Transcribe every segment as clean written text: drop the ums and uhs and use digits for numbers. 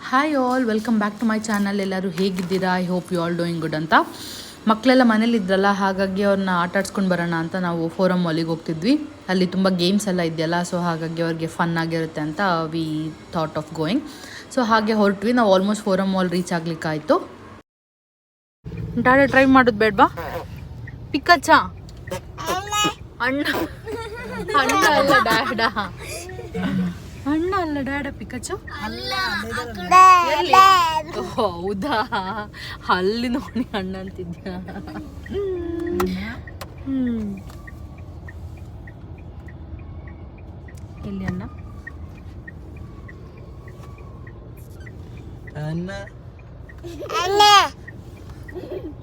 Hi all, welcome back to my channel. ಎಲ್ಲರೂ ಹೇಗಿದ್ದೀರಾ? I hope you all doing good ಅಂತ. ಮಕ್ಕಳೆಲ್ಲ ಮನೇಲಿದ್ರಲ್ಲ, ಹಾಗಾಗಿ ಅವ್ರನ್ನ ಆಟ ಆಡ್ಸ್ಕೊಂಡು ಬರೋಣ ಅಂತ ನಾವು ಫೋರಮ್ ಮಾಲಿಗೆ ಹೋಗ್ತಿದ್ವಿ. ಅಲ್ಲಿ ತುಂಬ ಗೇಮ್ಸ್ ಎಲ್ಲ ಇದೆಯಲ್ಲ, ಸೊ ಹಾಗಾಗಿ ಅವ್ರಿಗೆ ಫನ್ ಆಗಿರುತ್ತೆ ಅಂತ we thought of going. So ಹಾಗೆ ಹೊರಟ್ವಿ. ನಾವು ಆಲ್ಮೋಸ್ಟ್ ಫೋರಮ್ ಮಾಲ್ ರೀಚ್ ಆಗ್ಲಿಕ್ಕಾಯಿತು. ಡ್ಯಾಡಿ ಡ್ರೈವ್ ಮಾಡೋದು ಬೇಡವಾ? ಪಿಕಚ್ಚ ಅಣ್ಣ ಅಣ್ಣ ಅಲ್ಲ ಡ್ಯಾಡ, ಅಣ್ಣ ಅಲ್ಲ ಡ್ಯಾಡ, ಪಿಕಚ್ಚು ಹೌದಾ? ಅಲ್ಲಿ ನೋಡಿ ಅಣ್ಣ ಅಂತಿದ್ಯಾ? ಎಲ್ಲಿ ಅಣ್ಣ?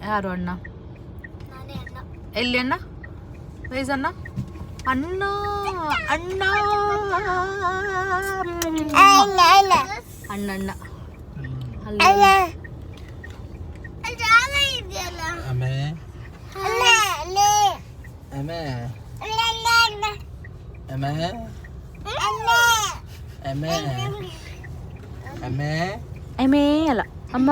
ಯಾರು ಅಣ್ಣ? ಎಲ್ಲಿ ಅಣ್ಣ? ವೈಸ್ ಅಣ್ಣ? ಅಣ್ಣ ಅಣ್ಣ ಅಣ್ಣ ಅಣ್ಣ ಎಮೆ ಅಲ್ಲ ಅಮ್ಮ.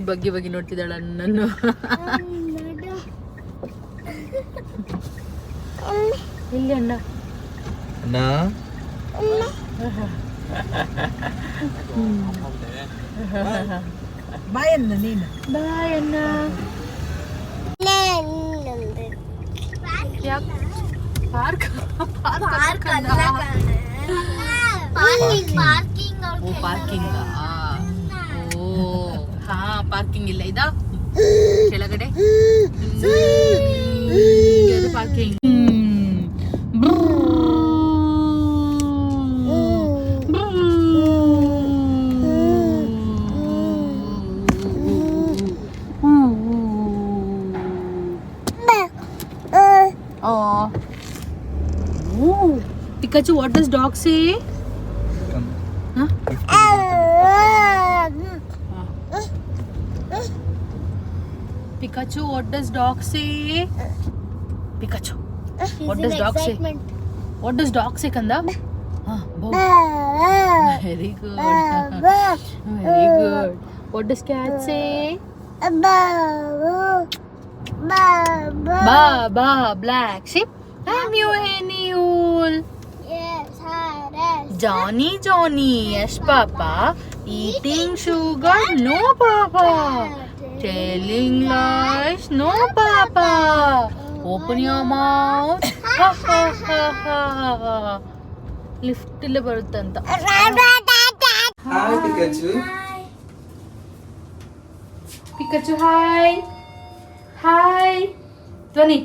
ಬಗ್ಗೆ ಬಗ್ಗೆ ನೋಡ್ತಿದ್ದಾಳೆ ಅಣ್ಣನ್ನು. ಇಲ್ಲಿ ಅಣ್ಣ ಬಾಯನ್ನ ನೀನು ಬಾಯಣ್ಣ. Park parking. ಓ ಹಾ, ಪಾರ್ಕಿಂಗ್ ಇಲ್ಲ ಇದಾ ಕೆಳಗಡೆ parking. Pikachu, what does dog say? Huh? Pikachu, what does dog say? Pikachu, what does dog say? What does dog say, Kanda? Bow. Very good. Very good. What does cat say? Ba ba. Black sheep. I'm you, Henny-ul. Yes, Johnny, Johnny, yes, Papa. Eating sugar, no, Papa. Telling lies, no, Papa. Open your mouth. Ha ha ha ha. Lift ille baruttanta. Hi Pikachu. Pikachu, hi. Hi. Dhwani.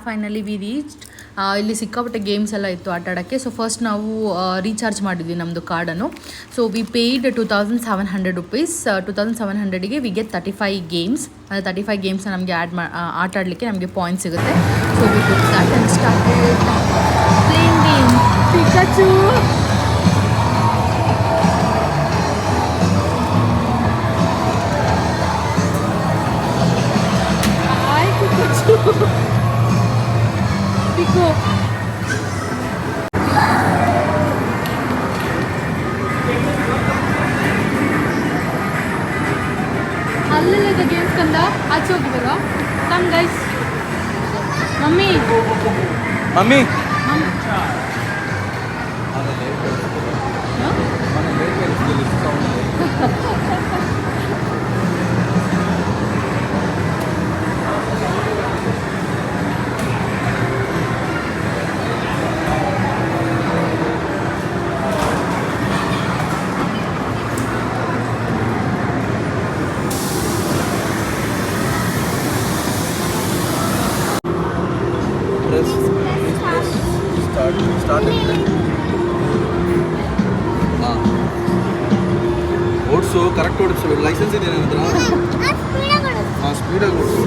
Finally we reached. ಇಲ್ಲಿ ಸಿಕ್ಕಾಪಟ್ಟೆ games ಎಲ್ಲ ಇತ್ತು ಆಟ ಆಡೋಕ್ಕೆ. So first ನಾವು recharge ಮಾಡಿದ್ವಿ ನಮ್ಮದು ಕಾರ್ಡನ್ನು. So we paid 2700 rupees. 2700ಗೆ ವಿ ಗೆಟ್ 35 ಗೇಮ್ಸ್. ಅಂದರೆ 35 ಗೇಮ್ಸ್ನ ನಮಗೆ ಆಟ ಆಡಲಿಕ್ಕೆ ನಮಗೆ ಪಾಯಿಂಟ್ ಸಿಗುತ್ತೆ. So we book that and started playing game. Pikachu hi Pikachu. Pico. ಅಲ್ಲೆಲ್ಲ ಗೇಮ್ಸ್ ಕಂದ ಆಚೆ ಹೋಗಿ ಬರೋ. Come guys. Mummy mummy start ಆಗಿದೆ. ಹಾಂ, ಓಡಿಸು, ಕರೆಕ್ಟ್ ಓಡಿಸು. ಲೈಸೆನ್ಸ್ ಇದೆ ನನ್ನ ಹತ್ರ. ಹಾಂ, ಸ್ಪೀಡಾಗಿ ಓಡಿಸು.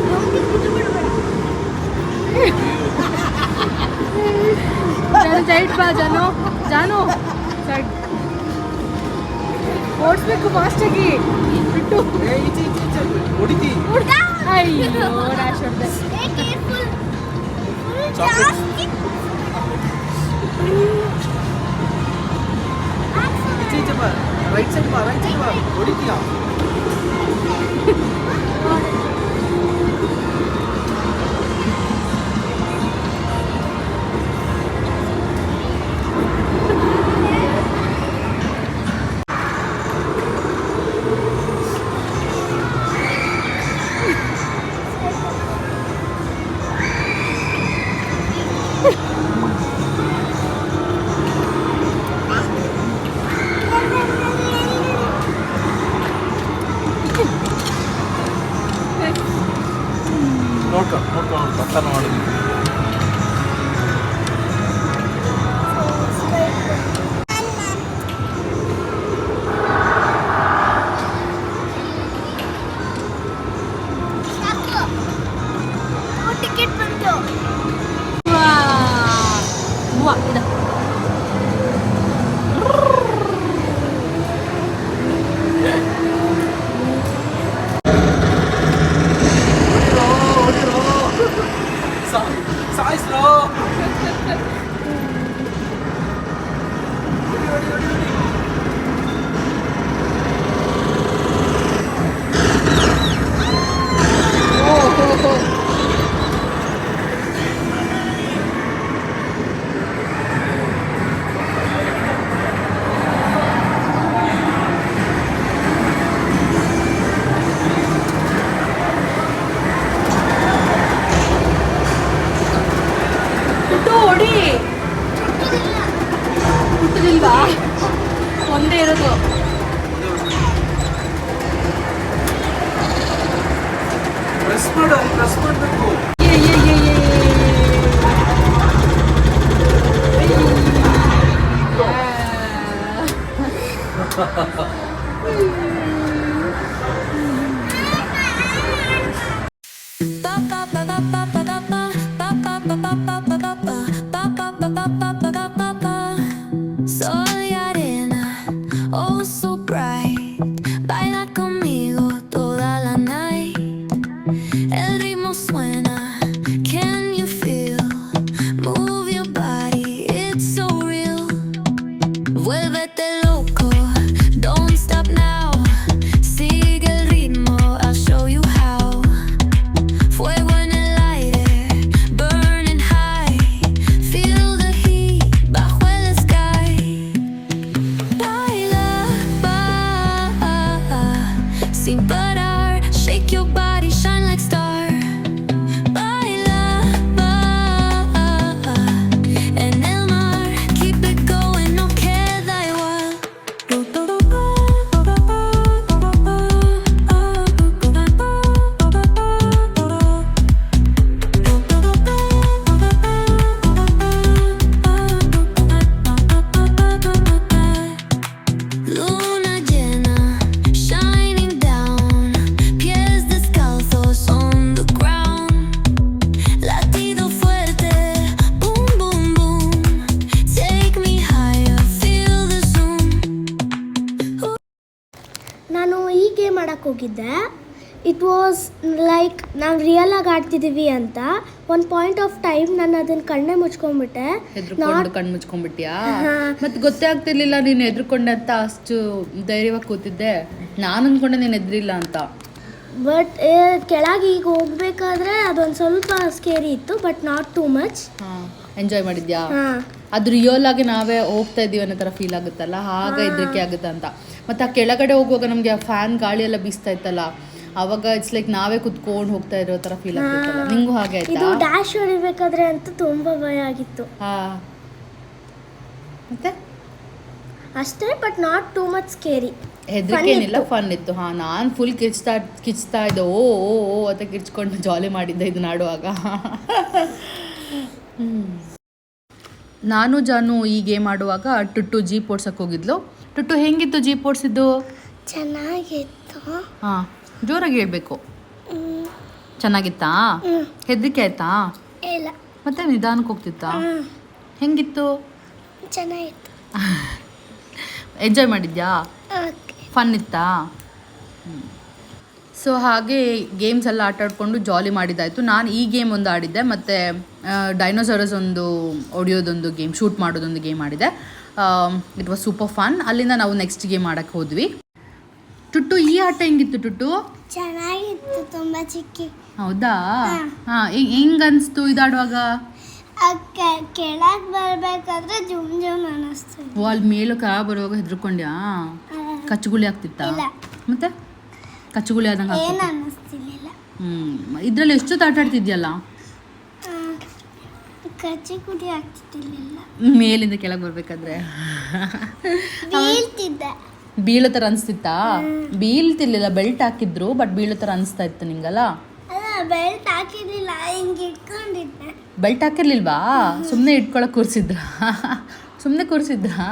ಸೈಡ್ ಬಾ ಜಾನು, ಜಾನು ಸೈಡ್ ಓಡಿಸ್ಬೇಕು ಫಾಸ್ಟಾಗಿ ಬಿಟ್ಟು. ಹೊಡಿತಿ. ಅಯ್ಯೋ ಡ್ಯಾಶ್ ಹೊಡೆದೆ. ಈಚೆ ಬಾ, ರೈಟ್ ಸೈಡ್ ಬಾ, ರೈಟ್ ಸೈಡ್ ಬಾ. ಹೊಡಿತೀಯಾ? ನೋಡ್ಕೊಂಡು ಪಕ್ಕನ ಮಾಡಿದ್ವಿ. ಟಿಕೆಟ್ ಬಂತು. ಇದೆ ಸಾಯಿಸ್ರೋ. ಹೊಡಿ. ಹುಟ್ಟದಿಲ್ವಾ? ಒಂದೇ ಇರೋದು. ಪ್ರೆಸ್ ಮಾಡು, ಪ್ರೆಸ್ ಮಾಡಬೇಕು. Soy arena, oh so bright. Baila conmigo toda la night. El ritmo suena, can you feel? Move your body, it's so real. Vuélvete loco, don't stop now. Sigue el ritmo, I'll show you how. Fuego en el aire, burning high. Feel the heat bajo el sky. Baila, sin parar. Shake your body, shine like star. Baila, en el mar. Keep it going, no queda igual. Luna llena, shining down. Pies descalzos on the ground. Latido fuerte, boom, boom, boom. Take me higher, feel the zoom. ನಾನು ಈ game ಆಡಕ್ಕೆ ಹೋಗಿದ್ದೆ. It was like ನಾವು real ಆಗಿ ಆಡ್ತಿದ್ದೀವಿ ಅಂತ. ಒಂದು point of time ನಾನು ಅದನ್ನ ಕಣ್ಣೇ ಮುಚ್ಕೊಂಡ್ಬಿಟ್ಟೆ. ಹೆದ್ರುಕೊಂಡು ಕಣ್ಣು ಮುಚ್ಕೊಂಡ್ಬಿಟ್ಯಾ? ಮತ್ತೆ ಗೊತ್ತೇ ಆಗ್ತಿರ್ಲಿಲ್ಲ ನೀನು ಹೆದ್ರುಕೊಂಡೆ ಅಂತ. ಅಷ್ಟು ಧೈರ್ಯವಾಗಿ ಕೂತಿದ್ದೆ. ನಾನು ಅನ್ಕೊಂಡೆ ನೀನು ಹೆದ್ರಿಲ್ಲ ಅಂತ. ಬಟ್ ಕೆಳಗೆ ಈಗ ಹೋಗ್ಬೇಕಾದ್ರೆ ಅದೊಂದು ಸ್ವಲ್ಪ ಸ್ಕೇರಿ ಇತ್ತು, but not too much. Enjoy ಮಾಡಿದ್ಯಾ? ಹಾಂ, ಅದು ರಿಯಲ್ ಆಗಿ ನಾವೇ ಹೋಗ್ತಾ ಇದೀವಿ ಅನ್ನೋ ಥರ ಫೀಲ್ ಆಗುತ್ತಲ್ಲ, ಆಗ ಹೆದರಿಕೆ ಆಗುತ್ತೆ ಅಂತ. ಮತ್ತು ಆ ಕೆಳಗಡೆ ಹೋಗುವಾಗ ನಮಗೆ ಆ ಫ್ಯಾನ್ ಗಾಳಿ ಎಲ್ಲ ಬೀಸ್ತಾ ಇತ್ತಲ್ಲ, ಅವಾಗ ಇಟ್ಸ್ ಲೈಕ್ ನಾವೇ ಕುತ್ಕೊಂಡು ಹೋಗ್ತಾ ಇರೋ ಥರ ಫೀಲ್ ಆಗ್ತಿತ್ತಲ್ಲ. ನಿಂಗೂ ಹಾಗೆ ಇದು ಆಯ್ತಾ? ಡ್ಯಾಶ್ ಹೊಡಿಬೇಕಾದ್ರೆ ಅಂತೂ ತುಂಬ ಭಯ ಆಗಿತ್ತು ಹಾಂ, ಮತ್ತೆ ಅಷ್ಟೇ. But not too much scary. ಹೆದರಿಕೆ ಏನಿಲ್ಲ, ಫನ್ ಇತ್ತು. ಹಾಂ, ನಾನು ಫುಲ್ ಕಿಚ್ತಾ ಇದ್ದೆ. ಓ ಓ ಓ ಅಂತ ಕಿಚ್ಕೊಂಡು ಜಾಲಿ ಮಾಡಿದ್ದೆ ಇದನ್ನ ಆಡುವಾಗ. ನಾನು ಜಾನು ಈ ಗೇಮ್ ಆಡುವಾಗ ಟುಟ್ಟು ಜೀಪ್ ಓಡ್ಸಕ್ಕೆ ಹೋಗಿದ್ಲು. ಟುಟ್ಟು ಹೆಂಗಿತ್ತು ಜೀಪ್ ಓಡಿಸಿದ್ದು? ಚೆನ್ನಾಗಿತ್ತು. ಹಾಂ, ಜೋರಾಗಿ ಹೇಳ್ಬೇಕು. ಚೆನ್ನಾಗಿತ್ತಾ? ಹೆದರಿಕೆ ಆಯ್ತಾ? ಇಲ್ಲ. ಮತ್ತೆ ನಿಧಾನಕ್ಕೆ ಹೋಗ್ತಿತ್ತಾ? ಹೆಂಗಿತ್ತು? ಚೆನ್ನಾಗಿತ್ತು. ಎಂಜಾಯ್ ಮಾಡಿದ್ಯಾ? ಓಕೆ. ಫನ್ ಇತ್ತಾ? ಸೊ ಹಾಗೆ ಗೇಮ್ಸ್ ಎಲ್ಲ ಆಟ ಆಡಿಕೊಂಡು ಜಾಲಿ ಮಾಡಿದ್ದಾಯಿತು. ನಾನು ಈ ಗೇಮ್ ಒಂದು ಆಡಿದ್ದೆ, ಮತ್ತು ಡೈನೋಸರಸ್ ಒಂದು ಹೊಡಿಯೋದೊಂದು ಗೇಮ್, ಶೂಟ್ ಮಾಡೋದೊಂದು ಗೇಮ್ ಆಡಿದೆ. It was super fun. ಅಲ್ಲಿಂದ ನಾವು ನೆಕ್ಸ್ಟ್ ಗೇಮ್ ಆಡೋಕ್ಕೆ ಹೋದ್ವಿ. ಟುಟ್ಟು ಈ ಆಟ ಹೆಂಗಿತ್ತು ಟುಟ್ಟು? ಚೆನ್ನಾಗಿತ್ತು, ತುಂಬ ಚಿಕ್ಕಿ. ಹೌದಾ? ಹಾಂ, ಹೆಂಗೆ ಅನಿಸ್ತು ಇದಾಡುವಾಗ? ಕೆಳಗೆ ಬರಬೇಕಾದ್ರೆ ಜುಮ್ ಜುಮ್ ಅನ್ನಿಸ್ತು. ಓ, ಅಲ್ಲಿ ಮೇಲೂ ಕೆಳಗೆ ಬರುವಾಗ ಹೆದರ್ಕೊಂಡ್ಯಾ? ಕಚ್ಚುಗುಳಿ ಆಗ್ತಿತ್ತಾ? ಮತ್ತೆ ಕಚ್ಚುಗುಳಿ ಆದಂಗೆ ಏನು ಅನ್ನಿಸ್ತಿರ್ಲಿಲ್ಲ. ಇದರಲ್ಲಿ ಎಷ್ಟೊತ್ತು ಆಟ ಆಡ್ತಿದ್ಯಲ್ಲ? ಕಚ್ಚುಗುಳಿ ಆಗ್ತಿರ್ಲಿಲ್ಲ. ಮೇಲಿಂದ ಕೆಳಗೆ ಬರ್ಬೇಕಾದ್ರೆ ಬೀಳ್ತಿದ್ದೆ. ಬೀಳೋ ಥರ ಅನಿಸ್ತಿತ್ತಾ? ಬೀಳ್ತಿರ್ಲಿಲ್ಲ, ಬೆಲ್ಟ್ ಹಾಕಿದ್ರು, ಬಟ್ ಬೀಳೋ ಥರ ಅನಿಸ್ತಾ ಇತ್ತು ನಿಂಗಲ್ಲ? ಬೆಲ್ಟ್ ಹಾಕಿರ್ಲಿಲ್ಲ, ಹಿಂಗೆ ಇಟ್ಕೊಂಡಿದ್ದೆ. ಬೆಲ್ಟ್ ಹಾಕಿರ್ಲಿಲ್ವಾ? ಸುಮ್ಮನೆ ಇಟ್ಕೊಳಕ್ಕೆ ಕೂರಿಸಿದ್ರಾ? ಸುಮ್ಮನೆ ಕೂರಿಸಿದ್ರಾ?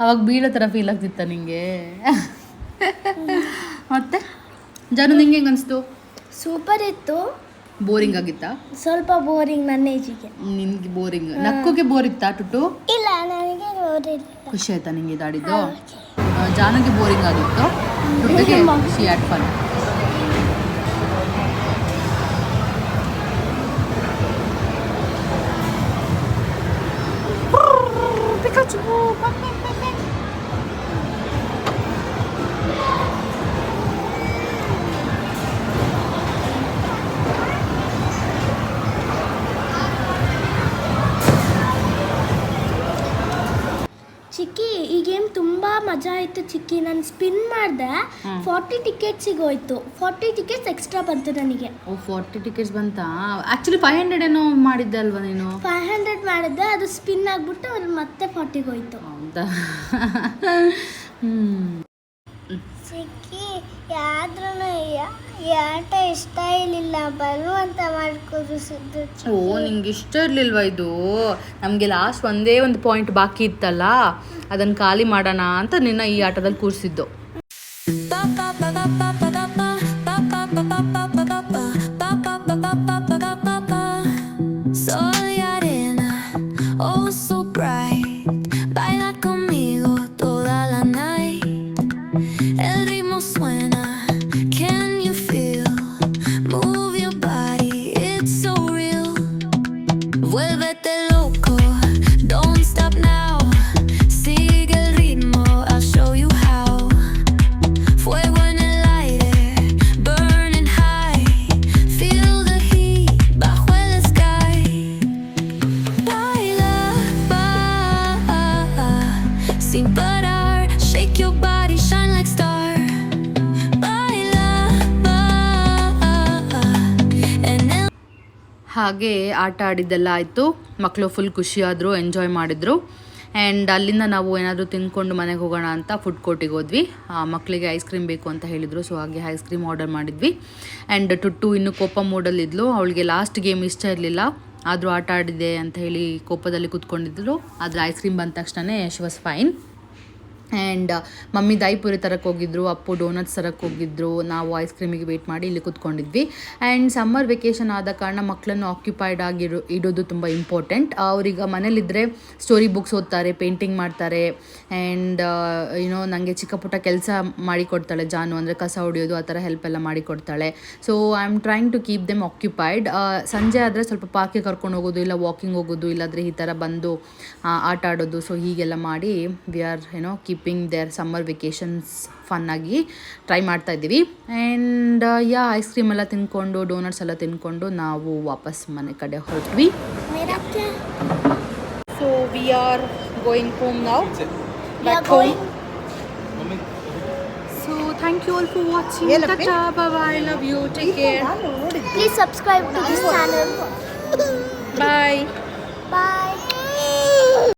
ಅವಾಗ ಬೀಳೋ ಥರ ಫೀಲ್ ಆಗ್ತಿತ್ತ ನಿಂಗೆ? ಮತ್ತೆ ಜಾನು ನಿಂಗೆ ಹೆಂಗೆ ಅನಿಸ್ತು? ಸೂಪರ್ ಇತ್ತು. ಬೋರಿಂಗ್ ಆಗಿತ್ತಾ? ಸ್ವಲ್ಪ ಬೋರಿಂಗ್ ನನ್ನ ಏಜಿಗೆ. ನಿನ್ಗೆ ಬೋರಿಂಗ್? ನಕ್ಕೋಕೆ ಬೋರ್ ಇತ್ತಾ ಟುಟು? ಇಲ್ಲ, ನನಗೆ ಬೋರಿಂಗ್. ಖುಷಿ ಆಯ್ತಾ ನಿಂಗೆ ಇದಾಡಿದ್ದು? ಜಾನುಗೆ ಬೋರಿಂಗ್ ಆಗಿತ್ತು, ಟುಟುಗೆ ಖುಷಿ ಆ್ಯಡ್ ಫನ್. ಚಿಕ್ಕಿ, ಈ ಗೇಮ್ ತುಂಬ ಮಜಾ ಆಯಿತು ಚಿಕ್ಕಿ. ನಾನು ಸ್ಪಿನ್ ಮಾಡಿದೆ, 40 ಟಿಕೆಟ್ಸಿಗೆ ಹೋಯ್ತು. 40 ಟಿಕೆಟ್ಸ್ ಎಕ್ಸ್ಟ್ರಾ ಬಂತು ನನಗೆ. ಓ, 40 ಟಿಕೆಟ್ಸ್ ಬಂತಾ? ಆ್ಯಕ್ಚುಲಿ 500 ಏನೋ ಮಾಡಿದ್ದೆ ಅಲ್ವಾ ನೀನು? 500 ಮಾಡಿದ್ದೆ, ಅದು ಸ್ಪಿನ್ ಆಗಿಬಿಟ್ಟು ಅದು ಮತ್ತೆ 40ಗೆ ಹೋಯ್ತು. ಹೌದಾ? ಚಿಕ್ಕಿ, ಯಾದ್ರೂ ಈ ಆಟ ಇಷ್ಟ ಇರಲಿಲ್ಲ, ಬರುವಂತ ಮಾಡ್ಕೊಡಿಸಿದ್ದು. ಓ, ನಿಂಗೆ ಇಷ್ಟ ಇರಲಿಲ್ವಾ ಇದು? ನಮಗೆ ಲಾಸ್ಟ್ ಒಂದೇ ಒಂದು ಪಾಯಿಂಟ್ ಬಾಕಿ ಇತ್ತಲ್ಲ, ಅದನ್ನು ಖಾಲಿ ಮಾಡೋಣ ಅಂತ ನಿನ್ನ ಈ ಆಟದಲ್ಲಿ ಕೂರಿಸಿದ್ದು. ಹಾಗೆ ಆಟ ಆಡಿದ್ದೆಲ್ಲ ಆಯಿತು. ಮಕ್ಕಳು ಫುಲ್ ಖುಷಿಯಾದರು, ಎಂಜಾಯ್ ಮಾಡಿದರು. ಆ್ಯಂಡ್ ಅಲ್ಲಿಂದ ನಾವು ಏನಾದರೂ ತಿಂದ್ಕೊಂಡು ಮನೆಗೆ ಹೋಗೋಣ ಅಂತ ಫುಡ್ ಕೋರ್ಟಿಗೆ ಹೋದ್ವಿ. ಮಕ್ಕಳಿಗೆ ಐಸ್ ಕ್ರೀಮ್ ಬೇಕು ಅಂತ ಹೇಳಿದರು, ಸೊ ಹಾಗೆ ಐಸ್ ಕ್ರೀಮ್ ಆರ್ಡರ್ ಮಾಡಿದ್ವಿ. ಆ್ಯಂಡ್ ಟುಟ್ಟು ಇನ್ನೂ ಕೋಪ ಮೂಡಲ್ಲಿದ್ಲು. ಅವಳಿಗೆ ಲಾಸ್ಟ್ ಗೇಮ್ ಇಷ್ಟ ಇರಲಿಲ್ಲ, ಆದರೂ ಆಟ ಆಡಿದೆ ಅಂತ ಹೇಳಿ ಕೋಪದಲ್ಲಿ ಕೂತ್ಕೊಂಡಿದ್ರು. ಆದರೆ ಐಸ್ ಕ್ರೀಮ್ ಬಂದ ತಕ್ಷಣ she was fine. And mummy ದೈಪುರಿ ತರಕ್ಕೆ ಹೋಗಿದ್ರು, ಅಪ್ಪು ಡೋನಟ್ಸ್ ತರಕ್ಕೆ ಹೋಗಿದ್ರು. ನಾವು ಐಸ್ ಕ್ರೀಮಿಗೆ ವೆಯ್ಟ್ ಮಾಡಿ ಇಲ್ಲಿ ಕೂತ್ಕೊಂಡಿದ್ವಿ. ಆ್ಯಂಡ್ ಸಮ್ಮರ್ ವೆಕೇಷನ್ ಆದ ಕಾರಣ ಮಕ್ಕಳನ್ನು ಆಕ್ಯುಪೈಡ್ ಇಡೋದು ತುಂಬ ಇಂಪಾರ್ಟೆಂಟ್. ಅವ್ರೀಗ ಮನೇಲಿದ್ದರೆ ಸ್ಟೋರಿ ಬುಕ್ಸ್ ಓದ್ತಾರೆ, ಪೇಂಟಿಂಗ್ ಮಾಡ್ತಾರೆ. ಆ್ಯಂಡ್ ಏನೋ ನನಗೆ ಚಿಕ್ಕ ಪುಟ್ಟ ಕೆಲಸ ಮಾಡಿಕೊಡ್ತಾಳೆ ಜಾನು, ಅಂದರೆ ಕಸ ಹೊಡಿಯೋದು ಆ ಥರ ಹೆಲ್ಪ್ ಎಲ್ಲ ಮಾಡಿಕೊಡ್ತಾಳೆ. So I am trying to keep them occupied. ಸಂಜೆ ಆದರೆ ಸ್ವಲ್ಪ ಪಾರ್ಕಿಗೆ ಕರ್ಕೊಂಡು ಹೋಗೋದು, ಇಲ್ಲ ವಾಕಿಂಗ್ ಹೋಗೋದು, ಇಲ್ಲಾಂದರೆ ಈ ಥರ ಬಂದು ಆಟ ಆಡೋದು. ಸೊ ಹೀಗೆಲ್ಲ ಮಾಡಿ we are keeping their summer vacations ಫನ್ನಾಗಿ ಟ್ರೈ ಮಾಡ್ತಾ ಇದ್ದೀವಿ. ಆ್ಯಂಡ್ ಐಸ್ ಕ್ರೀಮ್ ಎಲ್ಲ ತಿನ್ಕೊಂಡು, ಡೋನಟ್ಸ್ ಎಲ್ಲ ತಿನ್ಕೊಂಡು ನಾವು ವಾಪಸ್ ಮನೆ ಕಡೆ ಹೊರಟ್ವಿ. So we are going home now, back home. So thank you all for watching. Tata, bye bye, love you, take care. Please subscribe to this channel. Bye. Bye.